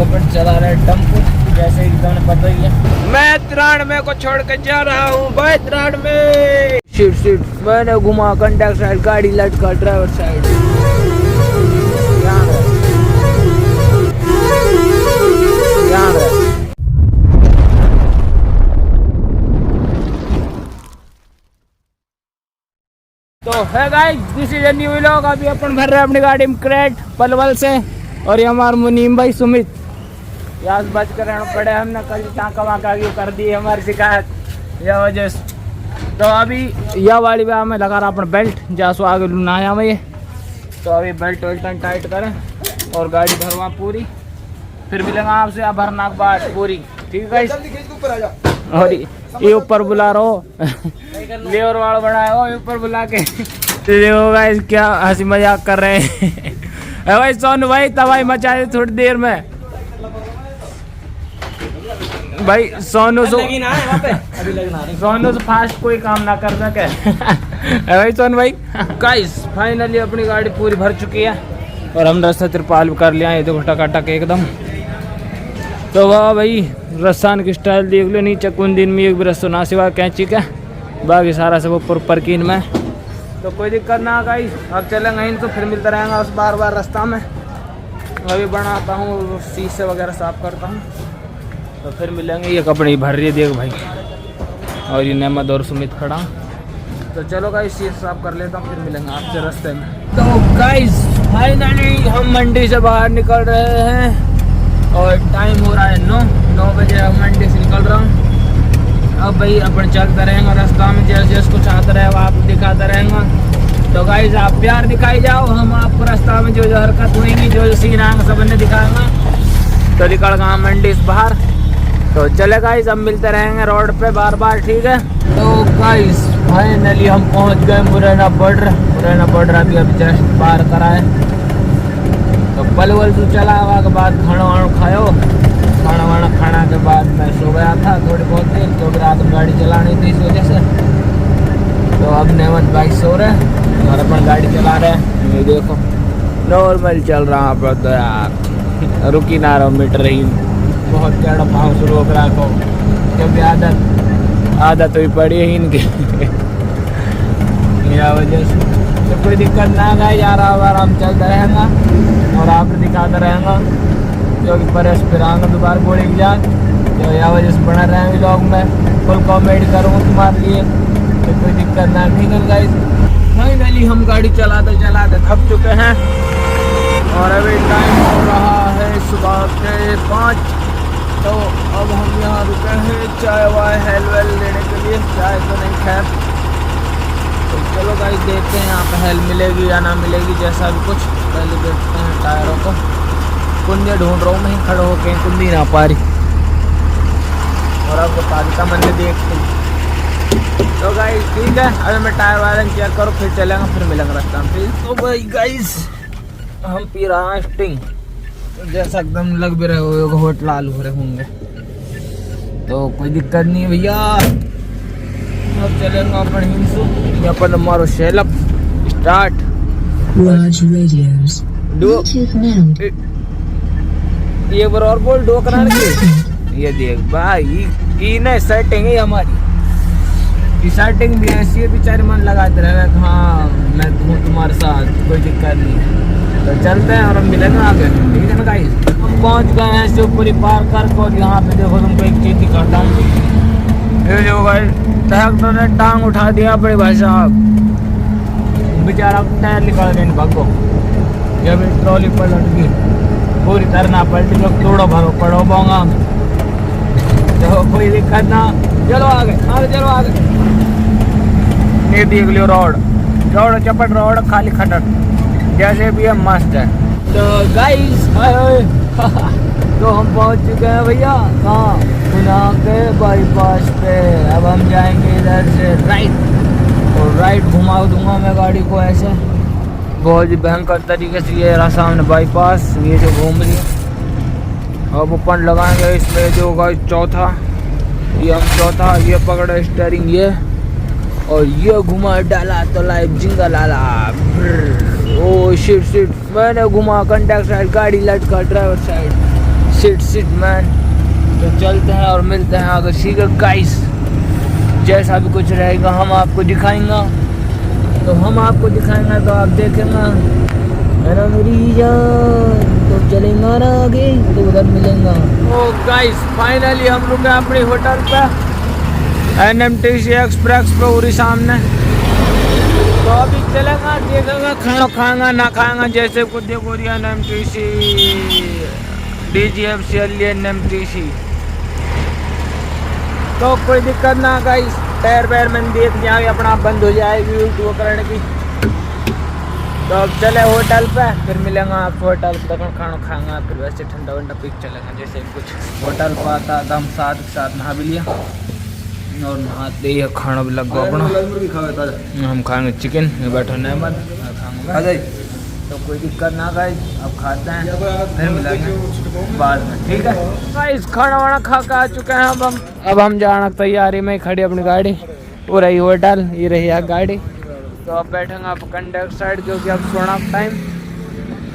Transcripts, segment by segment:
अपन चला रहे टेम्पो, जैसे कि तुम्हें पता ही है। मैं तिरानवे को छोड़ के जा रहा हूँ भाई, 93 सीट मैंने घुमा, कंडक्टर साइड गाड़ी लटका, ड्राइवर साइड। तो है guys, this is a new vlog. अभी अपन भर रहे हैं अपनी गाड़ी में क्रेट पलवल से, और ये हमारे मुनीम भाई सुमित याद बच कर रहना पड़े। हमने कल टाँका वाँका कर दी हमारी शिकायत यह वजह से। तो अभी यह वाली में हमें लगा रहा अपना बेल्ट, जासो आगे लुनाया में ये। तो अभी बेल्ट वेल्ट टाइट करें और गाड़ी भरवा पूरी, फिर मिलेंगे आपसे आप भरना के बाद पूरी, ठीक है। और ये ऊपर बुला रहा हो लेवर वाला बनाया हो, ऊपर बुला के देखो गाइस क्या हंसी मजाक कर रहे हैं। भाई सोनू भाई तबाही मचा दे थोड़ी देर में भाई। सोनू से फास्ट कोई काम ना कर सके भाई सोनू भाई। गाइस फाइनली अपनी गाड़ी पूरी भर चुकी है और हम रास्ता तिरपाल भी कर लिया है, देखो टकाटक एकदम। तो वाह भाई, रस्सान की स्टाइल देख लो, नीचे कुन दिन में एक भी रस्सो ना सिवा कैंची का, बाकी सारा सब ऊपर परकीन में। तो कोई दिक्कत ना गाइस, अब चलेंगे इन तो फिर मिलता रहेगा उस बार बार रास्ता में। अभी बनाता हूँ शीशे वगैरह साफ करता हूँ, तो फिर मिलेंगे। ये कपड़े भर रही है देख भाई, और ये नेमद और सुमित खड़ा। तो चलो गाइस शीशे साफ कर लेता हूँ, फिर मिलेंगे आपसे रास्ते में। तो गाइस फाइनली हम मंडी से बाहर निकल रहे हैं और टाइम हो रहा है 9 बजे। हम मंडी से निकल रहा हूँ। अब भाई अपन चलते रहेंगे रास्ता में, जैसे जैसे कुछ आता रहे आप दिखाते रहेंगे। तो गाइस आप प्यार दिखाई जाओ, हम आपको रास्ता में जो जो हरकत हुएंगी, जो जो सीन आएंगे सब ने दिखाएंगे। तो निकल गए मंडी से बाहर, तो चले गाइस अब मिलते रहेंगे रोड पे बार बार, ठीक है। तो गाइस फाइनली हम पहुँच गए मुरैना बॉर्डर अभी जस्ट पार करा है। तो पलवल तो चला हुआ के बाद खाना वाना खाओ, खाना वाना खाना के बाद मैं सो गया था थोड़ी बहुत देर, क्योंकि रात में गाड़ी चलानी थी इस वजह से। तो अब नेमत भाई सो रहे और अपन गाड़ी चला रहे हैं। ये देखो नॉर्मल चल रहा पर तो यार रुकी ना रहा मीटर रही, बहुत ज़्यादा पाँव से रोक रहा को, क्योंकि आदत हुई पड़ी है इनकी मेरा वजह से। तो कोई दिक्कत ना गए यार, आराम चलता रहेगा और आप दिखाते रहेगा, क्योंकि परेश फिर आएंगे दोबारा गोली की जात। तो यह वजह से बना रहे व्लॉग में, फुल कॉमेडी करूँगा तुम्हारे लिए, तो कोई दिक्कत ना। ठीक है गाइस, फाइनली हम गाड़ी चलाते थक चुके हैं और अभी टाइम हो रहा है सुबह के 5। तो अब हम यहाँ रुके हैं चाय वाय हेल वेल लेने के लिए। चाय तो नहीं खैर, तो चलो गाइस देखते हैं यहाँ पे हेल मिलेगी या ना मिलेगी, जैसा भी कुछ। पहले देखते हैं टायरों को, कुंडी ढूंढ रहा हूँ मैं, खड़े होके कुंडी ना पा रही, और अब पालिका मन में देखते हैं। तो गाइस ठीक है, अभी मैं टायर वायर चेक करूँ फिर चलेंगे, फिर मिलेंगे रास्ता में। तो भाई गाइस हम पी रहा है स्टिंग, जैसा एकदम लग भी रहे हो होट लाल हो रहे होंगे, तो कोई दिक्कत नहीं भैया। अब चलेंगे अपन हिंसू, अपन मारो शेलअप स्टार्ट। एक बार और बोल दो कराने की। ये देख भाई की नहीं सेटिंग है हमारी, सेटिंग भी ऐसी है, बेचारे मन लगाते रहे। हाँ मैं हूँ तुम्हारे साथ, कोई दिक्कत नहीं। तो चलते हैं और हम मिलेंगे आगे, ठीक है ना गाइस। हम पहुँच गए हैं शिवपुरी पार कर को। यहाँ पे देखो तुमको एक चीज दिखाता हूँ, ये जो भाई ट्रैक्टर ने टांग उठा दिया बड़े भाई साहब, बेचारा टायर निकाल गए भागो। ये भी ट्रॉली पलट गई पूरी तरह ना पलटी, लोग तोड़ो भरो पड़ो बोंगा। तो कोई दिक्कत ना, चलो आगे चलो आगे। ये देख लियो रोड चपट रोड खाली खटक, जैसे भी है मस्त है। तो गाइस तो हम पहुंच चुके हैं भैया कहाँ, गुना के बाईपास पे। अब हम जाएंगे इधर से राइट, और राइट घुमा दूंगा मैं गाड़ी को ऐसे बहुत ही भयंकर तरीके से। ये रहा सामने बाईपास, ये जो घूम रही है। अब अपन लगाएंगे इसमें जो गाइस चौथा, ये हम चौथा, ये पकड़ा स्टीयरिंग ये, और ये घुमा डाला तो लाइव जिंगा लाला। ओ शिट मैंने घुमा कंडक्टर साइड गाड़ी लटका ड्राइवर साइड। Seat man. तो चलते हैं और मिलते हैं अगर ठीक है गाइस। जैसा भी कुछ रहेगा हम आपको दिखाएंगे, तो हम आपको दिखाएंगे तो आप देखेंगे, है ना मेरी जान। तो चलेंगे ना आगे तो उधर मिलेंगे। तो गाइस फाइनली हम रुके अपने होटल पे, NMTC एक्सप्रेस पे पूरी सामने। तो अभी चलेगा देखेगा, खाना खाएंगा ना खाएंगा, जैसे कुछ देखो NMTC DGFCL NMTC। तो कोई दिक्कत ना गाइस, टायर पैर में देख जाए अपना आप बंद हो जाएगी यूट्यूब करने की। तो अब चले होटल पे, फिर मिलेंगे आपको होटल पे, खाना खाएंगा, फिर वैसे ठंडा वंडा पी चलेंगे। जैसे कुछ होटल पर आता था हम साथ नहा भी लिया और नहाते ही खाना भी लग गया अपना। हम खाएंगे चिकन, बैठो नहमत खाएंगे, तो कोई दिक्कत ना गाइस। अब खाते हैं फिर मिलेंगे बाद में, ठीक है गाइस। खाना वाना खा के आ चुके हैं अब हम जाना तैयारी में खड़ी अपनी गाड़ी। वो रही होटल, ये रही है गाड़ी। तो अब बैठेंगे आप कंडक्टर साइड, क्योंकि अब सोना टाइम,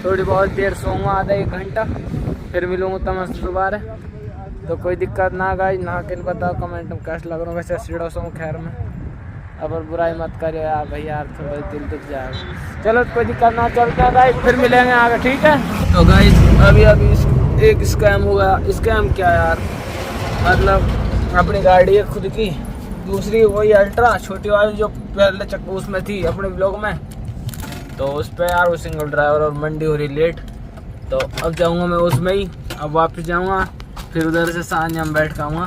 थोड़ी बहुत देर सोऊंगा, आधा 1 घंटा, फिर मिलूंगा तमस दोबारा। तो कोई दिक्कत ना गाइस, ना के बताओ कमेंट में कैसे लग रहा हूँ। वैसे सीढ़ो सो खैर में, अब और बुराई मत करिए यार भाई, यार थोड़ा दिल दुख जाएगा। चलो कोई दिक्कत ना, चलते हैं गाइस, फिर मिलेंगे आगे, ठीक है। तो गाइस अभी एक स्कैम हो गया। स्कैम क्या यार, मतलब अपनी गाड़ी है खुद की, दूसरी वही अल्ट्रा छोटी वाली जो पहले चक्कू उसमें थी अपने ब्लॉग में, तो उस पर यार वो सिंगल ड्राइवर और मंडी हो रही लेट। तो अब जाऊँगा मैं उसमें ही, अब वापस जाऊँगा, फिर उधर से सानिया में बैठ आऊँगा।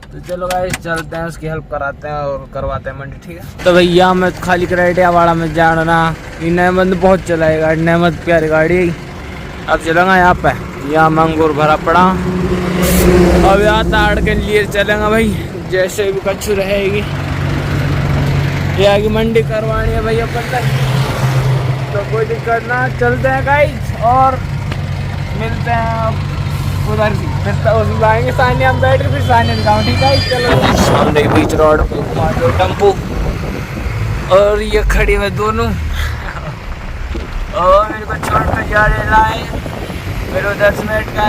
तो चलो गाइस चलते हैं, उसकी हेल्प कराते हैं और करवाते हैं मंडी, ठीक है। तो भैया मैं खाली कराइटिया वाला में जाना, ये नहमत बहुत चलाएगा, नहमत प्यारी गाड़ी। अब चलेंगे यहाँ पे, यहाँ मंगूर भरा पड़ा, अब यहाँ ताड़ के लिए चलेंगे भाई, जैसे भी कच्छु रहेगी। यहाँ की मंडी करवानी है भैया अपन तक, तो कोई दिक्कत ना, चलते हैं गाइस और मिलते हैं उधर भी। फिर तो उसमें आएंगे सानिया में बैठ के, फिर सानिया गाँव, ठीक है। चलो सामने बीच रोड पे घुमा टेम्पो, और ये खड़ी हुए दोनों, और मेरे को छोड़ कर जा रहे लाए, फिर 10 मिनट का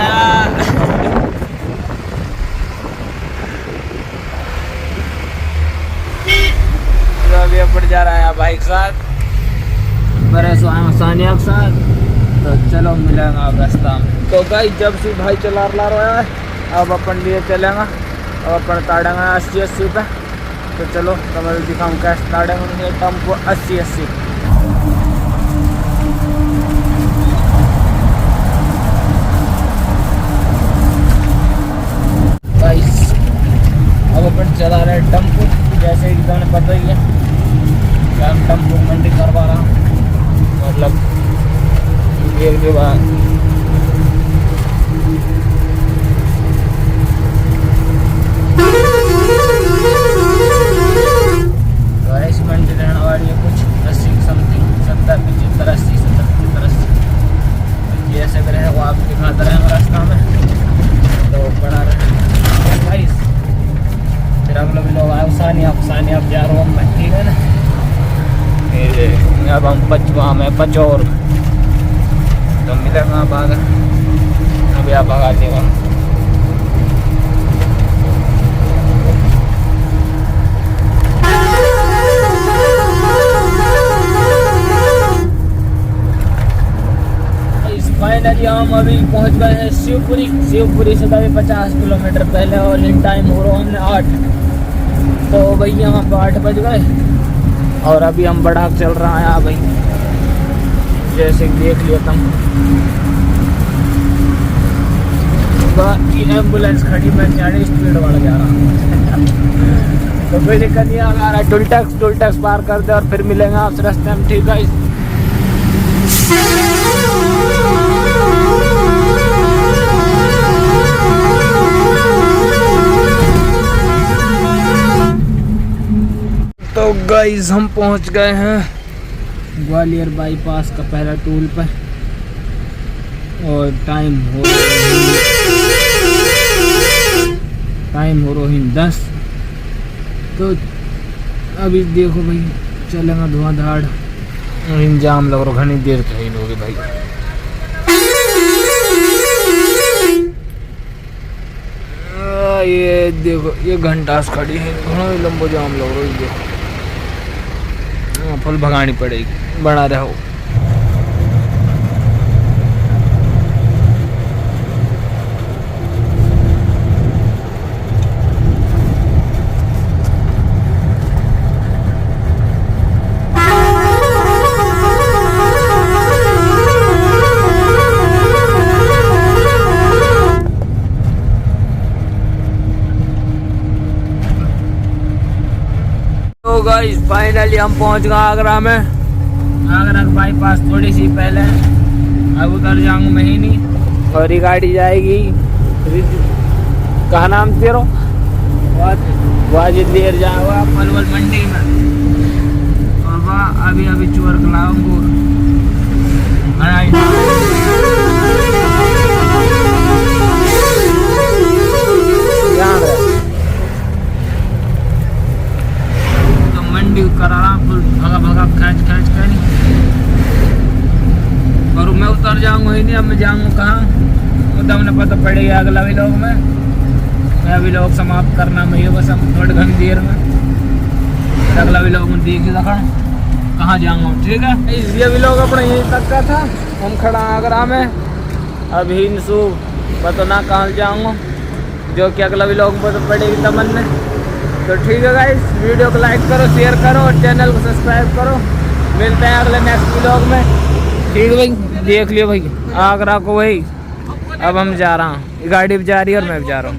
अभी पड़ जा रहा है भाई के साथ, बड़े सानिया के साथ। तो चलो मिलेंगे अब रास्ता में। तो गाइस जब से भाई चला रहा है, अब अपन लिए चलेंगे, अब अपन ताड़ेंगे 80-80 पे। तो चलो तो मैं दिखाऊँ कैसे ताड़ेंगे टेम्पो 80-80। गाइस अब अपन चला रहे टेम्पो, जैसे कि तुम्हें पता ही है कि हम टेम्पो मंडी करवा रहा हूँ, मतलब एक के बाद। तो ऐसी मंडी रहने वाली है कुछ 80 समथिंग, 70-75, 80, 70-75, 80 जैसे भी रहे वो आप दिखाते रहेंगे रास्ता में, तो बड़ा रहे गाइस। फिर हम लोग आए सानिया अब जा रहा हूँ मैं, ठीक है ना। अब हम पचवा में पचौर, तो मिलेगा भागा, अभी आप भगा देगा। फाइनली हम अभी पहुंच गए हैं शिवपुरी से अभी 50 किलोमीटर पहले, और इन टाइम हो रहा हमने 8। तो भाई यहाँ पर 8 बज गए, और अभी हम बढ़ा चल रहा है भाई, जैसे देख लिया तुम। बाकी एम्बुलेंस खड़ी, मैं गाड़ी स्पीड वाला जा रहा हूँ। तो कोई दिक्कत नहीं आ रहा है, टोल टैक्स पार कर दे और फिर मिलेंगे आपसे रास्ते में, ठीक है। तो गाइस हम पहुंच गए हैं ग्वालियर बाईपास का पहला टोल पे, और टाइम हो रही 10। तो अभी देखो भाई चलेगा धुआंधाड़, जाम लग रहा, घनी देर तो ही होगी भाई। देखो ये घंटा से खड़ी है, घणो ही लंबो जाम लग रही है। फुल भगानी पड़ेगी, बना रहो। तो गाइस फाइनली हम पहुंच गए आगरा में। आगरा के बाईपास थोड़ी सी पहले, अब उधर जाऊंगा मैं ही नहीं, और ये गाड़ी जाएगी कहा नाम तेरो वाजिद देर जाओगा पलवल मंडी में। और वाह अभी अभी चोर खिलाऊंगा। करारा फुल भगा भगा खींच खींच कर, और मैं उतर जाऊंगा ही नहीं। अब मैं जाऊंगा कहाँ, तो हमने पता पड़ेगा अगला व्लॉग में। मैं व्लॉग समाप्त करना मैं ये बस हम थोड़ी घनी देर में, अगला व्लॉग में देख रखा कहाँ जाऊंगा। ठीक है, ये व्लॉग अपना यहीं तक का था। हम खड़ा आगरा में, अभी सो पता ना कहाँ जाऊंगा, जो कि अगला व्लॉग में पता पड़ेगी तमन में। तो ठीक है गाइस, वीडियो को लाइक करो, शेयर करो और चैनल को सब्सक्राइब करो। मिलते हैं अगले नेक्स्ट व्लॉग में। ठीक है भाई, देख लियो भाई आगरा को भाई। अब हम जा रहा हूँ, गाड़ी भी जा रही है और मैं भी जा रहा हूँ।